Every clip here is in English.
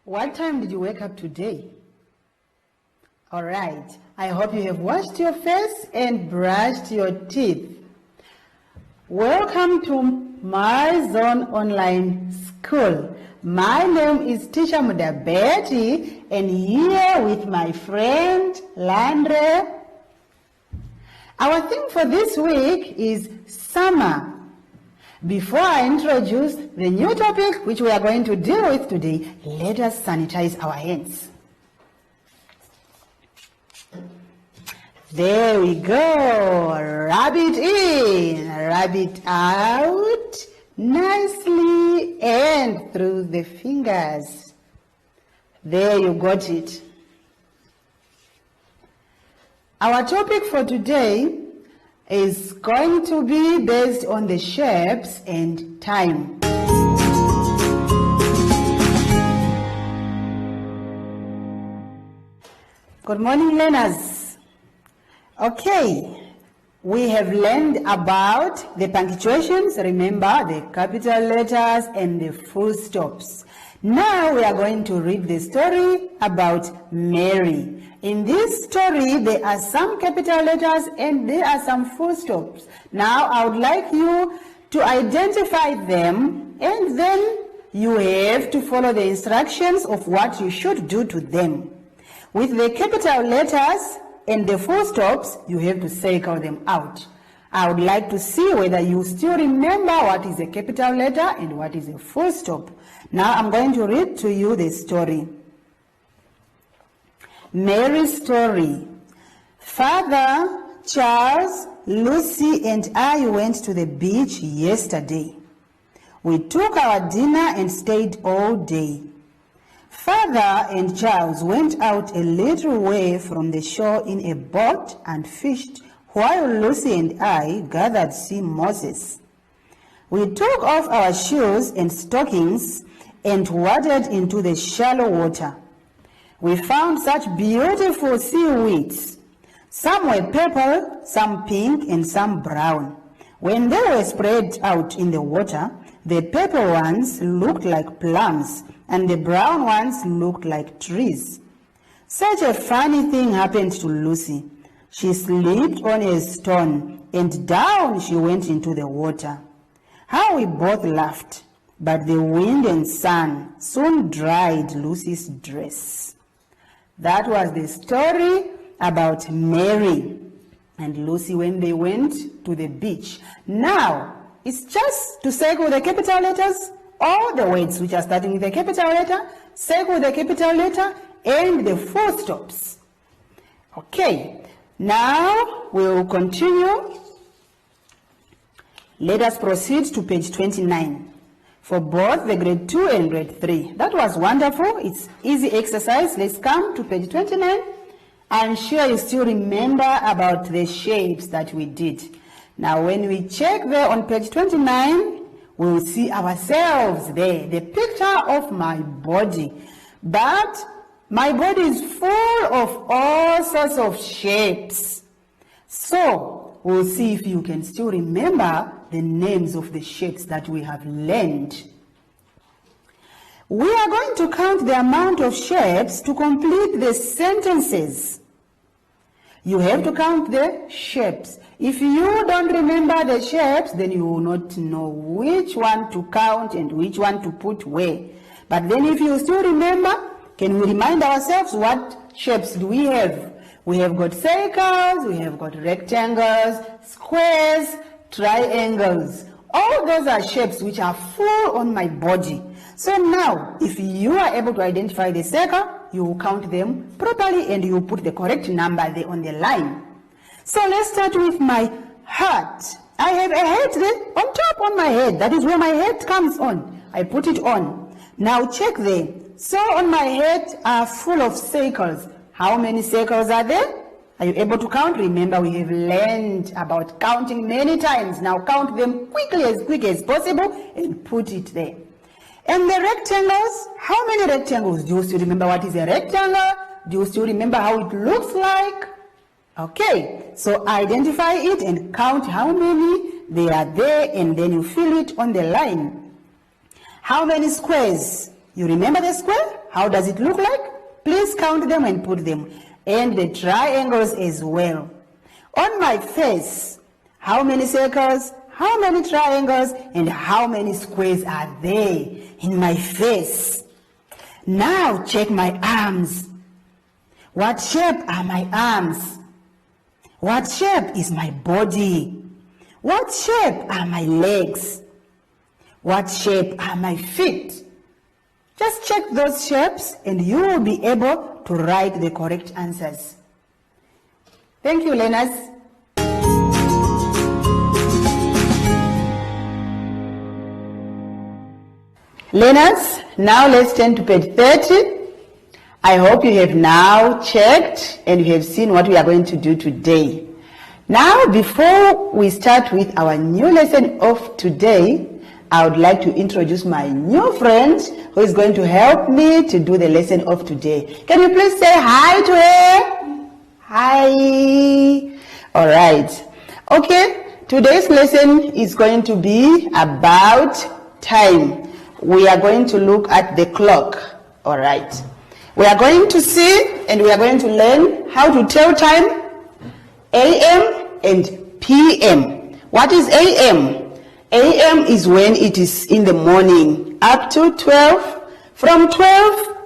What time did you wake up today? All right, I hope you have washed your face and brushed your teeth. Welcome to My Zone Online School. My name is Teacher Mudabeti, and here with my friend Landre. Our theme for this week is summer. Before I introduce the new topic which we are going to deal with today, let us sanitize our hands. There we go. Rub it in, rub it out nicely and through the fingers. There you got it. Our topic for today is going to be based on the shapes and time. Good morning, learners. Okay, we have learned about the punctuations, remember the capital letters and the full stops. Now we are going to read the story about Mary. In this story, there are some capital letters and there are some full stops. Now I would like you to identify them, and then you have to follow the instructions of what you should do to them. With the capital letters and the full stops, you have to circle them out. I would like to see whether you still remember what is a capital letter and what is a full stop. Now I'm going to read to you the story. Mary's story. Father, Charles, Lucy and I went to the beach yesterday. We took our dinner and stayed all day. Father and Charles went out a little way from the shore in a boat and fished, while Lucy and I gathered sea mosses. We took off our shoes and stockings and waded into the shallow water. We found such beautiful seaweeds. Some were purple, some pink, and some brown. When they were spread out in the water, the purple ones looked like plums, and the brown ones looked like trees. Such a funny thing happened to Lucy. She slipped on a stone, and down she went into the water. How we both laughed, but the wind and sun soon dried Lucy's dress. That was the story about Mary and Lucy when they went to the beach. Now, it's just to circle the capital letters, all the words which are starting with the capital letter, circle the capital letter, and the full stops. Okay, now we will continue. Let us proceed to page 29. For both the grade 2 and grade 3. That was wonderful. It's easy exercise. Let's come to page 29. I'm sure you still remember about the shapes that we did. Now when we check there on page 29, we will see ourselves there, the picture of my body. But my body is full of all sorts of shapes. So we'll see if you can still remember the names of the shapes that we have learned. We are going to count the amount of shapes to complete the sentences. You have to count the shapes. If you don't remember the shapes, then you will not know which one to count and which one to put where. But then if you still remember, can we remind ourselves what shapes do we have? We have got circles, we have got rectangles, squares, triangles. All those are shapes which are full on my body. So now, if you are able to identify the circle, you will count them properly and you will put the correct number there on the line. So let's start with my heart. I have a head there on top on my head. That is where my head comes on. I put it on. Now check there. So on my head are full of circles. How many circles are there? Are you able to count? Remember, we have learned about counting many times. Now count them quickly, as quick as possible, and put it there. And the rectangles, how many rectangles? Do you still remember what is a rectangle? Do you still remember how it looks like? Okay, so identify it and count how many they are there, and then you fill it on the line. How many squares? You remember the square? How does it look like? Please count them and put them. And the triangles as well. On my face, how many circles, how many triangles, and how many squares are there in my face? Now check my arms. What shape are my arms? What shape is my body? What shape are my legs? What shape are my feet? Just check those shapes and you will be able to write the correct answers. Thank you, learners. Learners, now let's turn to page 30. I hope you have now checked and you have seen what we are going to do today. Now, before we start with our new lesson of today, I would like to introduce my new friend who is going to help me to do the lesson of today. Can you please say hi to her? Hi. All right. Okay, today's lesson is going to be about time. We are going to look at the clock. All right. We are going to see and we are going to learn how to tell time, AM and PM. What is AM? AM is when it is in the morning up to 12, from 12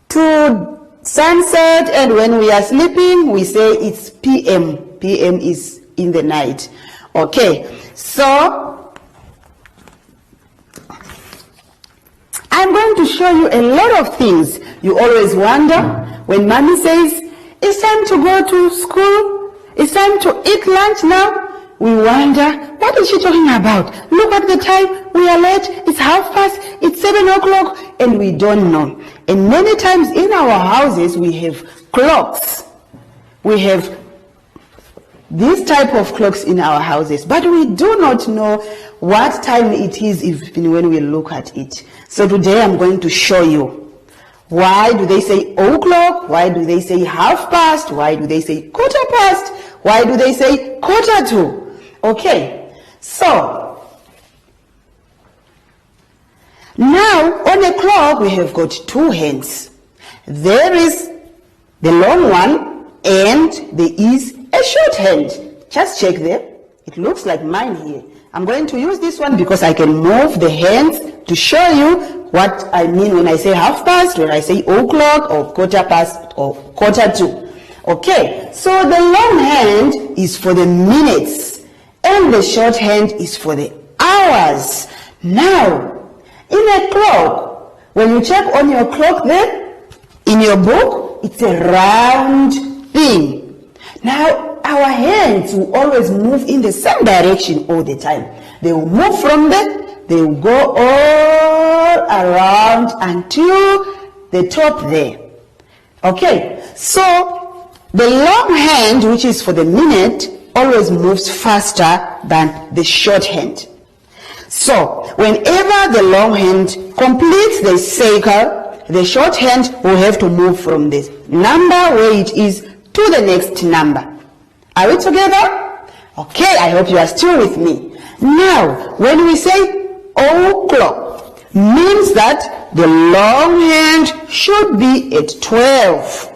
to sunset, and when we are sleeping we say it's PM. PM is in the night. Okay, so I'm going to show you a lot of things. You always wonder when mommy says it's time to go to school, it's time to eat lunch now. We wonder, what is she talking about? Look at the time, we are late, it's 5:30, it's 7 o'clock, and we don't know. And many times in our houses we have clocks. We have this type of clocks in our houses, but we do not know what time it is even when we look at it. So today I'm going to show you. Why do they say o'clock? Why do they say 5:30? Why do they say 15:15? Why do they say 1:45? Okay, so now on a clock we have got two hands. There is the long one and there is a short hand. Just check there. It looks like mine here. I'm going to use this one because I can move the hands to show you what I mean when I say 5:30, when I say o'clock or 1:15 or 1:45. Okay, so the long hand is for the minutes and the short hand is for the hours. Now, in a clock, when you check on your clock there, in your book, it's a round thing. Now, our hands will always move in the same direction all the time. They will move from there, they will go all around until the top there. Okay, so the long hand, which is for the minute, always moves faster than the short hand. So, whenever the long hand completes the circle, the short hand will have to move from this number where it is to the next number. Are we together? Okay, I hope you are still with me. Now, when we say o'clock, means that the long hand should be at 12.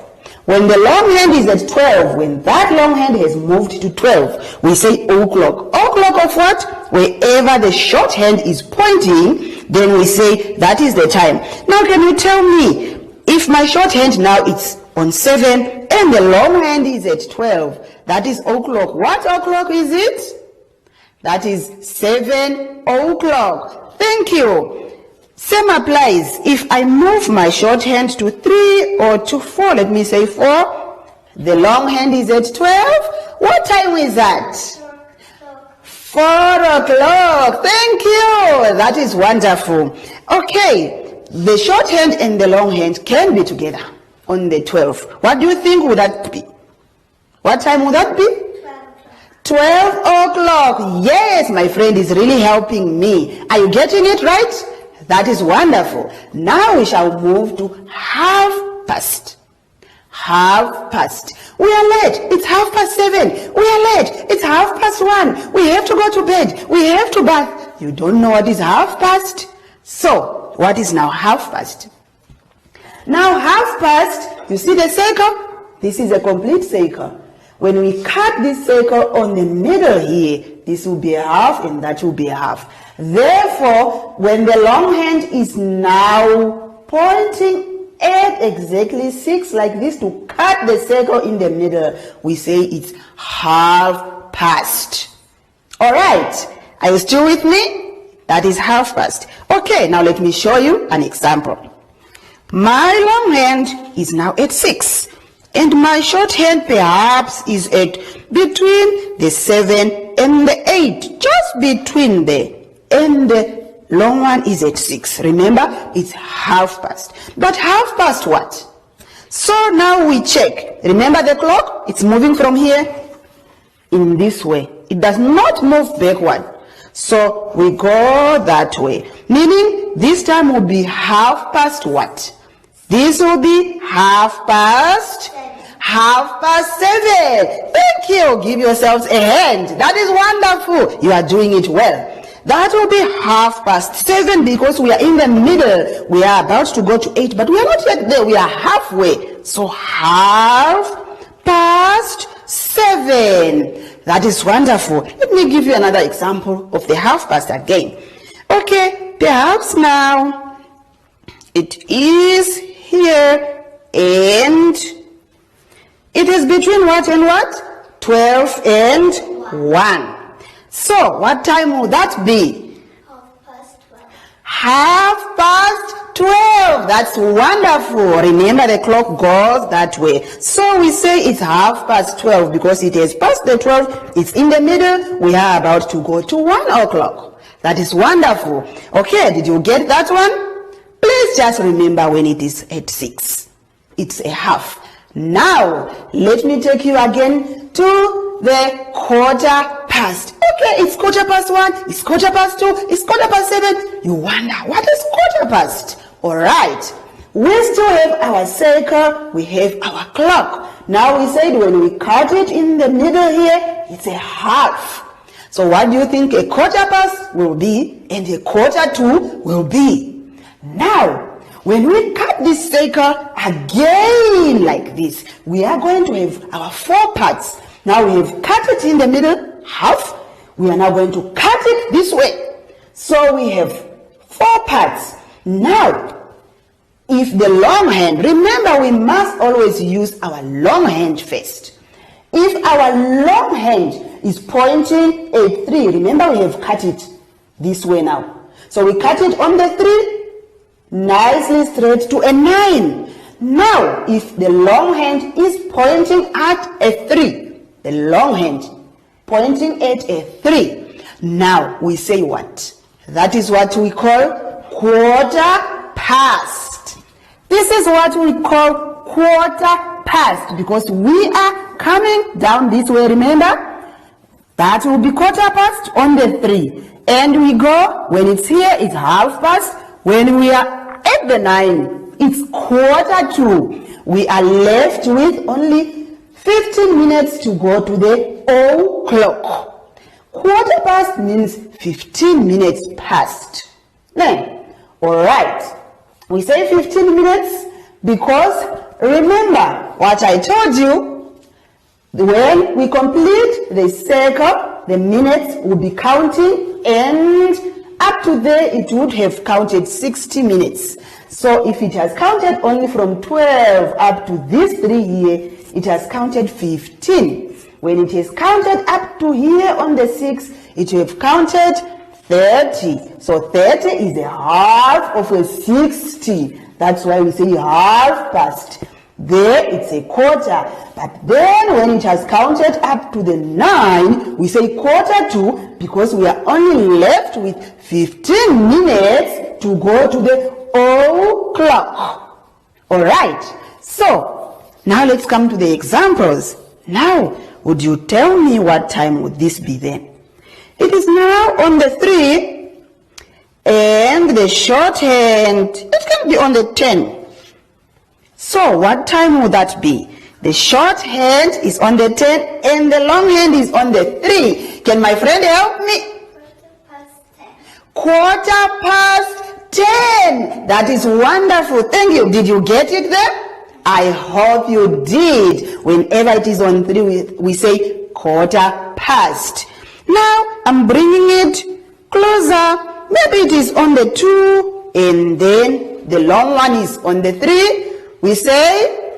When the long hand is at 12, when that long hand has moved to 12, we say o'clock. O'clock of what? Wherever the short hand is pointing, then we say that is the time. Now can you tell me, if my short hand now is on 7 and the long hand is at 12, that is o'clock. What o'clock is it? That is 7 o'clock. Thank you. Same applies. If I move my short hand to 3 or to 4, let me say 4, the long hand is at 12. What time is that? 4 o'clock. Thank you. That is wonderful. Okay, the short hand and the long hand can be together on the 12. What do you think would that be? What time would that be? 12 o'clock. Yes, my friend is really helping me. Are you getting it right? That is wonderful. Now we shall move to 1/2. 1/2. We are late. It's 7:30. We are late. It's 1:30. We have to go to bed. We have to bath. You don't know what is 1/2. So, what is now 1/2? Now half past, you see the circle? This is a complete circle. When we cut this circle on the middle here, this will be a half and that will be a half. Therefore, when the long hand is now pointing at exactly 6 like this to cut the circle in the middle, we say it's half past. All right, are you still with me? That is half past. Okay, now let me show you an example. My long hand is now at 6. And my short hand perhaps is at between the 7 and the 8. Just between there. And the long one is at 6. Remember, it's half past. But half past what? So now we check. Remember the clock? It's moving from here in this way. It does not move backward. So we go that way. Meaning this time will be half past what? This will be half past 7. Thank you. Give yourselves a hand. That is wonderful. You are doing it well. That will be half past 7 because we are in the middle. We are about to go to 8, but we are not yet there. We are halfway. So half past 7. That is wonderful. Let me give you another example of the half past again. Okay, perhaps now it is here and it is between what and what? 12 and 1. So what time would that be? Half past 12. Half past 12. That's wonderful. Remember the clock goes that way. So we say it's half past 12 because it is past the 12. It's in the middle. We are about to go to 1 o'clock. That is wonderful. Okay, did you get that one? Please just remember when it is at 6. It's a half. Now, let me take you again to the quarter past. Okay, it's quarter past 1, it's quarter past 2, it's quarter past 7. You wonder, what is quarter past? All right, we still have our circle, we have our clock. Now we said when we cut it in the middle here, it's a half. So what do you think a quarter past will be and a quarter to will be? Now, when we cut this circle again like this, we are going to have our 4 parts. Now we have cut it in the middle, half. We are now going to cut it this way. So we have 4 parts. Now, if the long hand, remember we must always use our long hand first. If our long hand is pointing at 3, remember we have cut it this way now. So we cut it on the 3. Nicely straight to a 9. Now, if the long hand is pointing at a 3, the long hand pointing at a 3, now we say what? That is what we call quarter past. This is what we call quarter past because we are coming down this way, remember? That will be quarter past on the 3. And we go, when it's here, it's half past. When we are at the 9, it's quarter to. We are left with only 15 minutes to go to the o'clock. Quarter past means 15 minutes past. Then, all right, we say 15 minutes because remember what I told you. When we complete the circle, the minutes will be counting and up to there, it would have counted 60 minutes. So if it has counted only from 12 up to this 3 here, it has counted 15. When it is counted up to here on the 6, it will have counted 30. So 30 is a half of a 60. That's why we say half past. There it's a quarter. But then when it has counted up to the 9, we say quarter to because we are only left with 15 minutes to go to the o'clock. All right. So now let's come to the examples. Now, would you tell me what time would this be then? It is now on the 3 and the short hand, it can be on the 10. So what time would that be? The short hand is on the 10 and the long hand is on the 3. Can my friend help me? Quarter past 10. That is wonderful. Thank you. Did you get it there? I hope you did. Whenever it is on 3, we say quarter past. Now, I'm bringing it closer. Maybe it is on the 2, and then the long one is on the 3. We say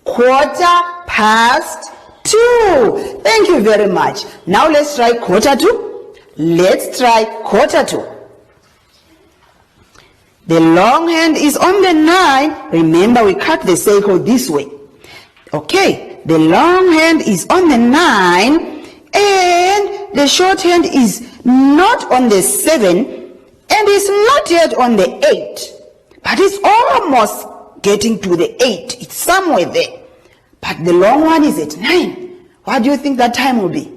quarter past 2. Thank you very much. Now let's try quarter to. Let's try quarter to. The long hand is on the 9. Remember, we cut the circle this way. Okay, the long hand is on the 9, and the short hand is not on the 7, and is not yet on the 8. But it's almost getting to the 8. It's somewhere there. But the long one is at 9. What do you think that time will be?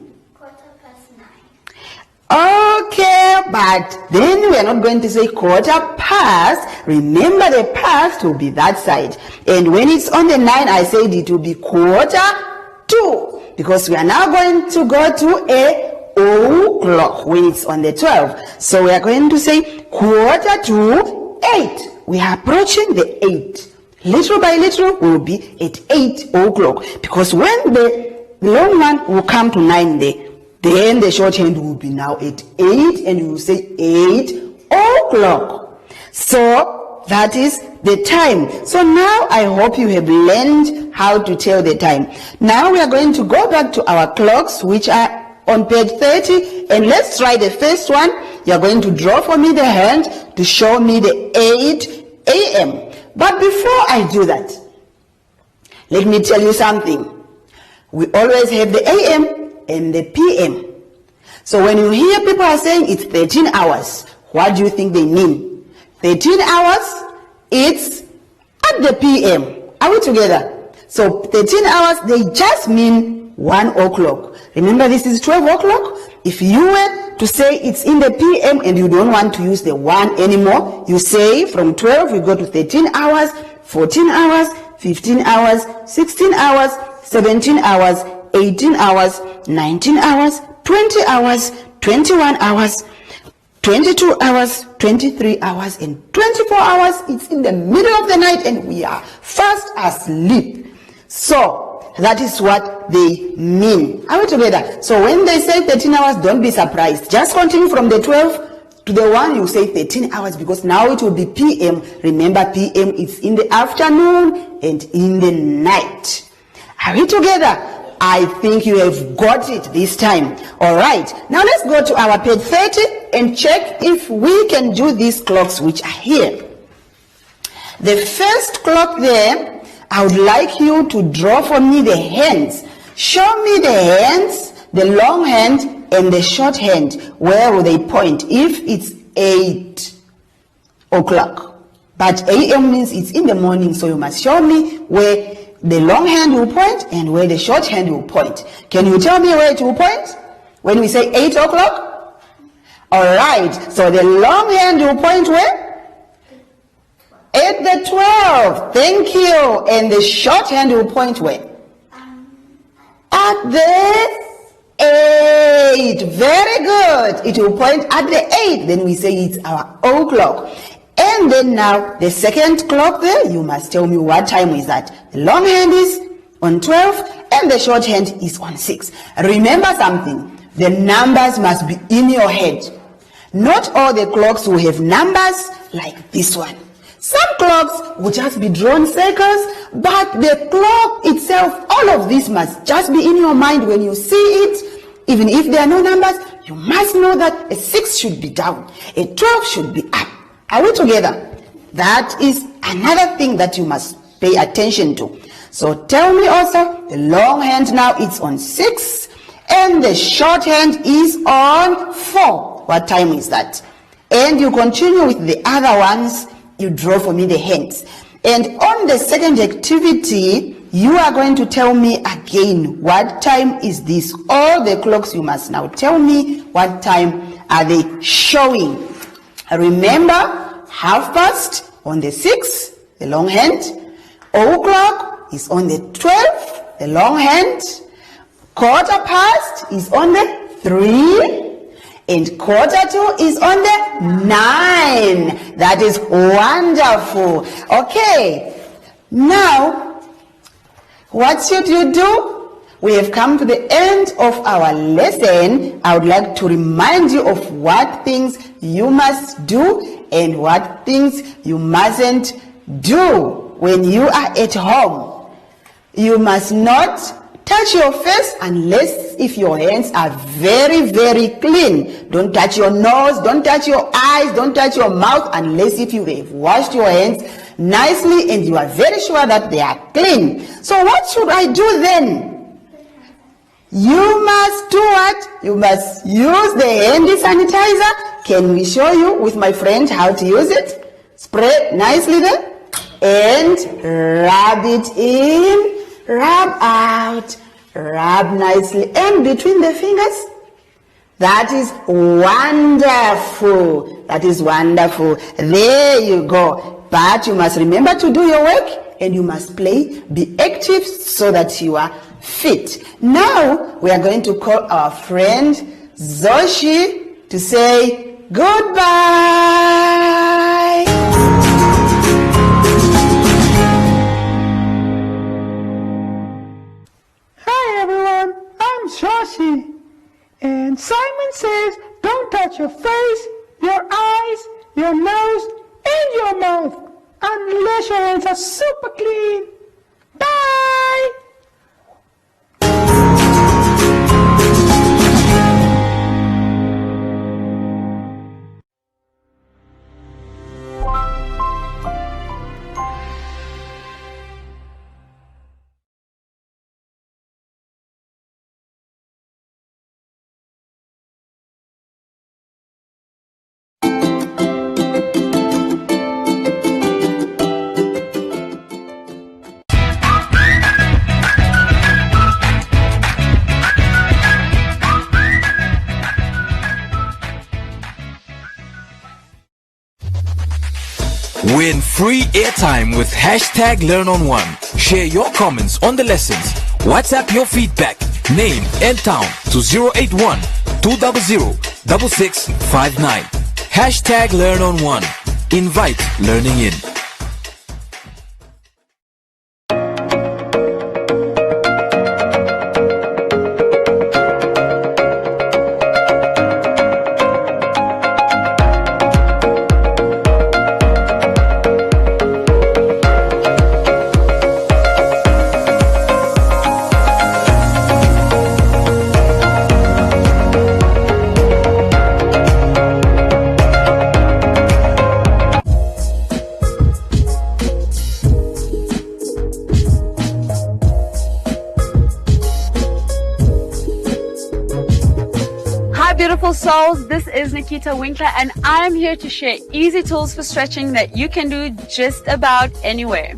Okay, but then we are not going to say quarter past. Remember, the past will be that side. And when it's on the 9, I said it will be quarter to. Because we are now going to go to a o'clock when it's on the 12. So we are going to say quarter to 8. We are approaching the 8. Little by little, we will be at 8 o'clock. Because when the long one will come to 9 there, then the short hand will be now at 8, and you will say 8 o'clock. So that is the time. So now I hope you have learned how to tell the time. Now we are going to go back to our clocks, which are on page 30, and let's try the first one. You are going to draw for me the hand to show me the 8 a.m. But before I do that, let me tell you something. We always have the a.m. and the p.m. So when you hear people are saying it's 13 hours, what do you think they mean? 13 hours, it's at the p.m. Are we together? So 13 hours, they just mean 1 o'clock. Remember, this is 12 o'clock. If you were to say it's in the p.m. and you don't want to use the 1 anymore, you say from 12 we go to 13 hours, 14 hours, 15 hours, 16 hours, 17 hours, 18 hours, 19 hours, 20 hours, 21 hours, 22 hours, 23 hours, and 24 hours. It's in the middle of the night and we are fast asleep. So that is what they mean. Are we together? So when they say 13 hours, don't be surprised. Just continue from the 12 to the 1, you say 13 hours because now it will be p.m. Remember, p.m. is in the afternoon and in the night. Are we together? I think you have got it this time. All right. Now let's go to our page 30 and check if we can do these clocks which are here. The first clock there, I would like you to draw for me the hands. Show me the hands, the long hand and the short hand. Where will they point? If it's 8 o'clock. But a.m. means it's in the morning, so you must show me where the long hand will point and where the short hand will point. Can you tell me where it will point? When we say 8 o'clock? All right. So the long hand will point where? At the 12. Thank you. And the short hand will point where? At the 8. Very good. It will point at the 8. Then we say it's our o'clock. And then now, the second clock there, you must tell me what time is that. The long hand is on 12 and the short hand is on 6. Remember something, the numbers must be in your head. Not all the clocks will have numbers like this one. Some clocks will just be drawn circles, but the clock itself, all of this must just be in your mind when you see it. Even if there are no numbers, you must know that a 6 should be down, a 12 should be up. Are we together? That is another thing that you must pay attention to. So tell me also, the long hand now it's on 6 and the short hand is on 4. What time is that? And you continue with the other ones. You draw for me the hands. And on the second activity, you are going to tell me again what time is this. All the clocks you must now tell me what time are they showing. Remember, 1/2 on the 6, the long hand. O'clock is on the 12, the long hand. 1/4 is on the 3. And quarter to is on the 9. That is wonderful. Okay, now, what should you do? We have come to the end of our lesson. I would like to remind you of what things you must do and what things you mustn't do when you are at home. You must not touch your face unless if your hands are very, very clean. Don't touch your nose, don't touch your eyes, don't touch your mouth unless if you have washed your hands nicely and you are very sure that they are clean. So what should I do then? You must do what? You must use the handy sanitizer. Can we show you with my friend how to use it? Spray nicely there and rub it in, rub out, rub nicely and between the fingers. That is wonderful. That is wonderful. There you go. But you must remember to do your work and you must play, be active so that you are fit. Now we are going to call our friend Zoshi to say goodbye. Hi everyone, I'm Zoshi. And Simon says don't touch your face, your eyes, your nose, and your mouth unless your hands are super clean. Bye! Win free airtime with hashtag LearnOnOne. Share your comments on the lessons. WhatsApp your feedback, name and town to 081 200 6659. Hashtag LearnOnOne. Invite learning in. Beautiful souls, this is Nikita Winkler and I am here to share easy tools for stretching that you can do just about anywhere.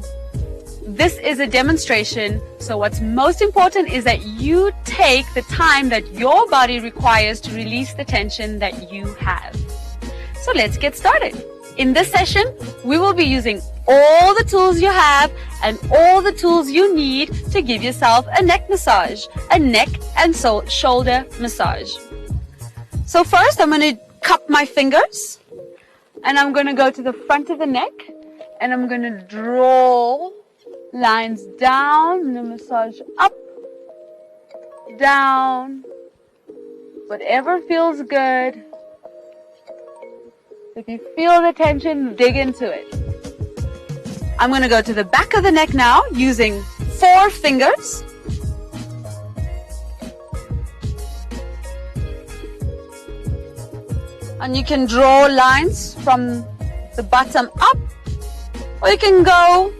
This is a demonstration, so what's most important is that you take the time that your body requires to release the tension that you have. So let's get started. In this session, we will be using all the tools you have and all the tools you need to give yourself a neck massage, a neck and shoulder massage. So first I'm going to cup my fingers and I'm going to go to the front of the neck and I'm going to draw lines down and then massage up, down, whatever feels good. If you feel the tension, dig into it. I'm going to go to the back of the neck now using 4 fingers. And you can draw lines from the bottom up, or you can go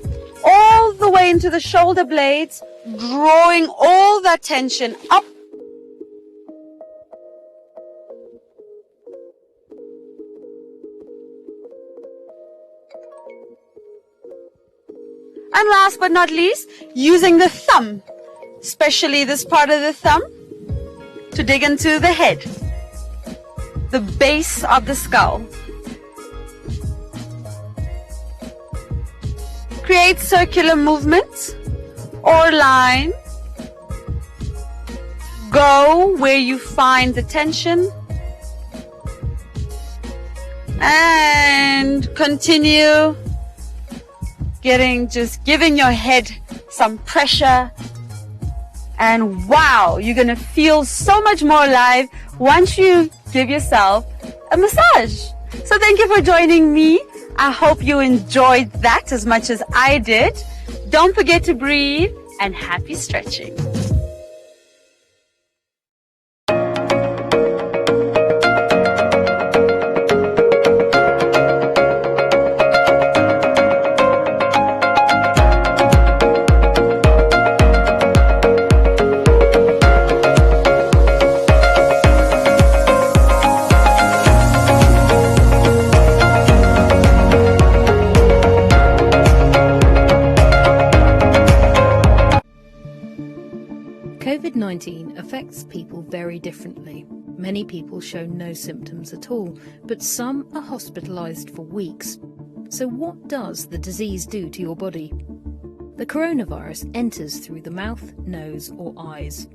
all the way into the shoulder blades, drawing all that tension up. And last but not least, using the thumb, especially this part of the thumb, to dig into the head, the base of the skull. Create circular movements or line. Go where you find the tension And continue giving your head some pressure. And wow, you're going to feel so much more alive once you give yourself a massage. So thank you for joining me. I hope you enjoyed that as much as I did. Don't forget to breathe and happy stretching. COVID-19 affects people very differently. Many people show no symptoms at all, but some are hospitalised for weeks. So what does the disease do to your body? The coronavirus enters through the mouth, nose or eyes.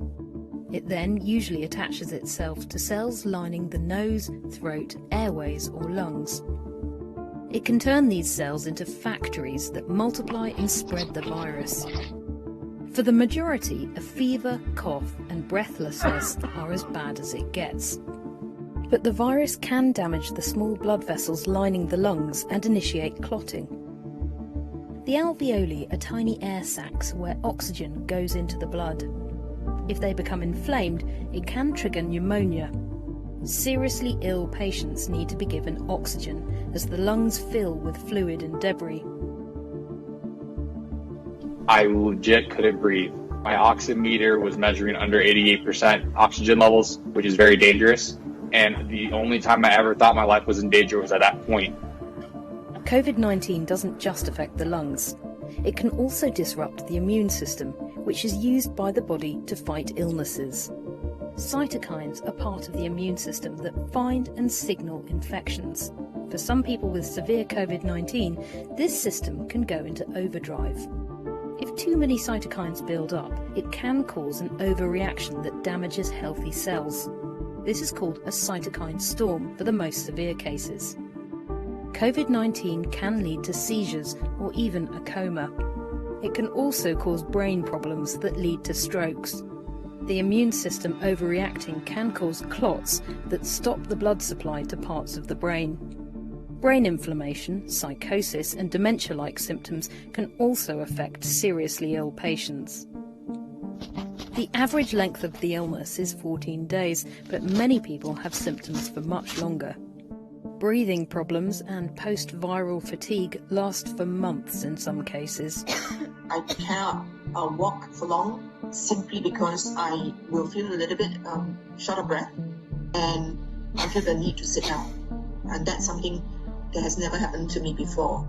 It then usually attaches itself to cells lining the nose, throat, airways or lungs. It can turn these cells into factories that multiply and spread the virus. For the majority, a fever, cough and breathlessness are as bad as it gets. But the virus can damage the small blood vessels lining the lungs and initiate clotting. The alveoli are tiny air sacs where oxygen goes into the blood. If they become inflamed, it can trigger pneumonia. Seriously ill patients need to be given oxygen as the lungs fill with fluid and debris. I legit couldn't breathe. My oximeter was measuring under 88% oxygen levels, which is very dangerous. And the only time I ever thought my life was in danger was at that point. COVID-19 doesn't just affect the lungs. It can also disrupt the immune system, which is used by the body to fight illnesses. Cytokines are part of the immune system that find and signal infections. For some people with severe COVID-19, this system can go into overdrive. If too many cytokines build up, it can cause an overreaction that damages healthy cells. This is called a cytokine storm for the most severe cases. COVID-19 can lead to seizures or even a coma. It can also cause brain problems that lead to strokes. The immune system overreacting can cause clots that stop the blood supply to parts of the brain. Brain inflammation, psychosis and dementia-like symptoms can also affect seriously ill patients. The average length of the illness is 14 days, but many people have symptoms for much longer. Breathing problems and post-viral fatigue last for months in some cases. I cannot walk for long simply because I will feel a little bit short of breath and I feel the need to sit down. And that's something that has never happened to me before.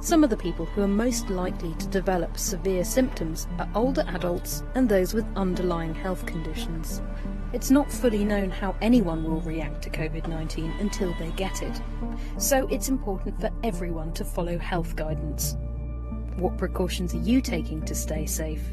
Some of the people who are most likely to develop severe symptoms are older adults and those with underlying health conditions. It's not fully known how anyone will react to COVID-19 until they get it. So it's important for everyone to follow health guidance. What precautions are you taking to stay safe?